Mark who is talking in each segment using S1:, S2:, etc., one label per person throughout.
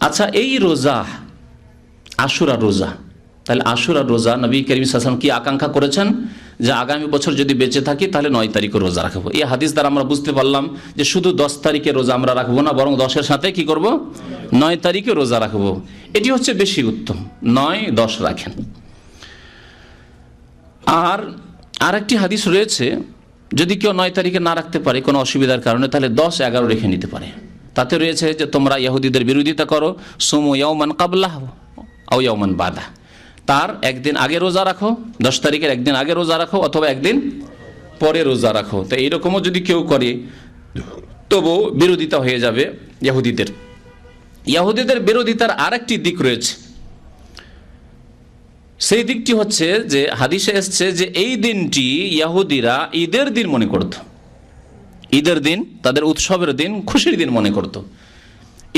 S1: আচ্ছা, এই রোজা আশুরা রোজা, তাহলে আশুরা রোজা নবী করিম সাল্লাল্লাহু আলাইহি ওয়াসাল্লাম কি আকাঙ্ক্ষা করেছেন যে আগামী বছর যদি বেঁচে থাকি তাহলে 9 তারিখে রোজা রাখবো। এই হাদিস দ্বারা আমরা বুঝতে পারলাম যে শুধু 10 তারিখে রোজা আমরা রাখবো না, বরং 10-এর সাথে কি করব, 9 তারিখে রোজা রাখবো। এটি হচ্ছে বেশি উত্তম। 9-10 রাখেন। আর আরেকটি হাদিস রয়েছে, যদি কেউ 9 তারিখে না রাখতে পারে কোনো অসুবিধার কারণে, তাহলে 10-11 রেখে নিতে পারে। তাতে রয়েছে যে তোমরা ইহুদিদের বিরোধিতা করো, সুমু ইয়াওমান কাবলাহ আও ইয়াওমান বাদা, তার একদিন আগে রোজা রাখো, 10 তারিখের একদিন আগে রোজা রাখো অথবা একদিন পরে রোজা রাখো। তো এইরকমও যদি কেউ করে তবু বিরোধিতা হয়ে যাবে ইহুদিদের। ইহুদিদের বিরোধিতার আরেকটি দিক রয়েছে, সেই দিকটি হচ্ছে যে হাদিসে এসছে যে এই দিনটি ইহুদিরা ঈদের দিন মনে করত, ঈদের দিন, তাদের উৎসবের দিন, খুশির দিন মনে করত।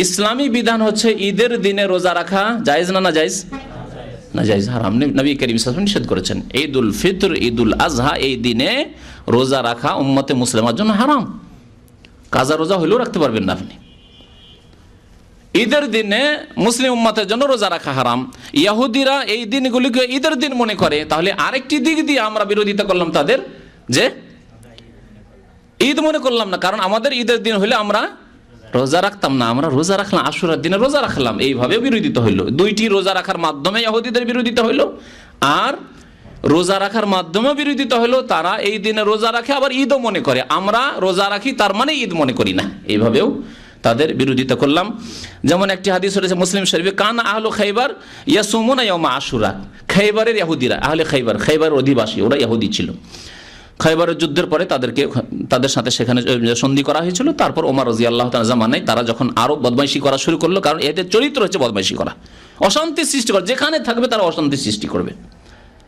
S1: ইসলামী বিধান হচ্ছে ঈদের দিনে রোজা রাখা জায়েজ না জায়েজ? না জায়েজ, হারাম। নবী করিম সাল্লাল্লাহু আলাইহি ওয়াসাল্লাম নিষেধ করেছেন। ঈদুল ফিতর, ঈদুল আজহা, এই দিনে রোজা রাখা উম্মতে মুসলিমার জন্য হারাম। কাজা রোজা হইলেও রাখতে পারবেন না আপনি। ঈদের দিনে মুসলিম উম্মতের জন্য রোজা রাখা হারাম। ইহুদিরা এই দিনগুলিকে ঈদের দিন মনে করে, তাহলে আরেকটি দিক দিয়ে আমরা বিরোধিতা করলাম তাদের, যে ঈদ মনে করলাম না, কারণ আমাদের ঈদের দিন হলে আমরা রোজা রাখতাম না, আমরা রোজা রাখলাম, আশুরার দিনে রোজা রাখলাম, এইভাবে বিরোধিতা হইল। দুইটি রোজা রাখার মাধ্যমে ইহুদিদের বিরোধিতা হইল, আর রোজা রাখার মাধ্যমে বিরোধিতা হইল। তারা এই দিনে রোজা রাখে আবার ঈদও মনে করে, আমরা রোজা রাখি তার মানে ঈদ মনে করি না, এইভাবেও তাদের বিরোধিতা করলাম। যেমন একটি হাদিস রয়েছে মুসলিম শরীফে, কান আহলু খাইবার ইয়াসুমুনা ইয়াউমা আশুরা, খাইবারের ইহুদিরা, আহলে খাইবার, খাইবার অধিবাসী, ওরা ইহুদি ছিল। খাইবারের যুদ্ধের পরে তাদের সাথে সেখানে সন্ধি করা হয়েছিল। তারপর ওমর রাদিয়াল্লাহু তাআলা জামানায় তারা যখন আরো বদমাইশি করা শুরু করলো, কারণ এদের চরিত্র হচ্ছে বদমাইশি করা, অশান্তি সৃষ্টি করা, যেখানে থাকবে তারা অশান্তি সৃষ্টি করবে,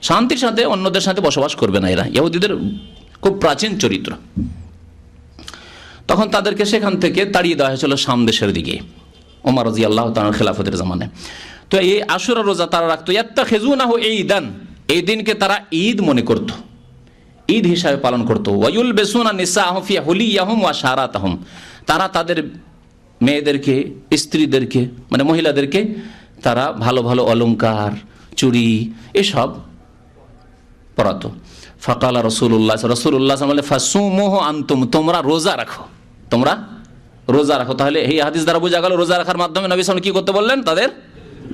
S1: শান্তির সাথে অন্যদের সাথে বসবাস করবে না। এরা ইহুদিদের খুব প্রাচীন চরিত্র। তখন তাদেরকে সেখান থেকে তাড়িয়ে দেওয়া হয়েছিল শাম দেশের দিকে, ওমর রাদিয়াল্লাহু তাআলার খেলাফতের জামানায়। তো এই আশুরা রোজা তারা রাখতো, ইয়াত্তাখিজুনাহু ঈদান, এই দিনকে তারা ঈদ মনে করত, ঈদ হিসাবে পালন করত। ওয়ায়ুলবিসুনা নিসাআহুম ফি হুলিয়াহুম ওয়া শারাতাহুম, তারা তাদের মেয়েদেরকে, স্ত্রীদেরকে, মানে মহিলাদেরকে তারা ভালো ভালো অলংকার, চুড়ি এসব পরাতো। ফাকালা রাসূলুল্লাহ সাল্লাল্লাহু আলাইহি ওয়াসাল্লাম ফাসুমুহু আনতুম, তোমরা রোজা রাখো, তোমরা রোজা রাখো। তাহলে এই হাদিস দ্বারা বোঝা গেল রোজা রাখার মাধ্যমে নবী সাল্লাল্লাহু আলাইহি ওয়াসাল্লাম কি করতে বললেন, তাদের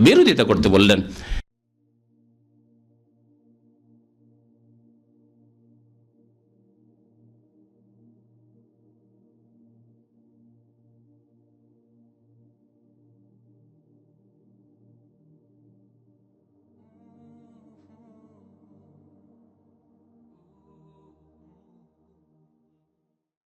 S1: বিরোধিতা করতে বললেন।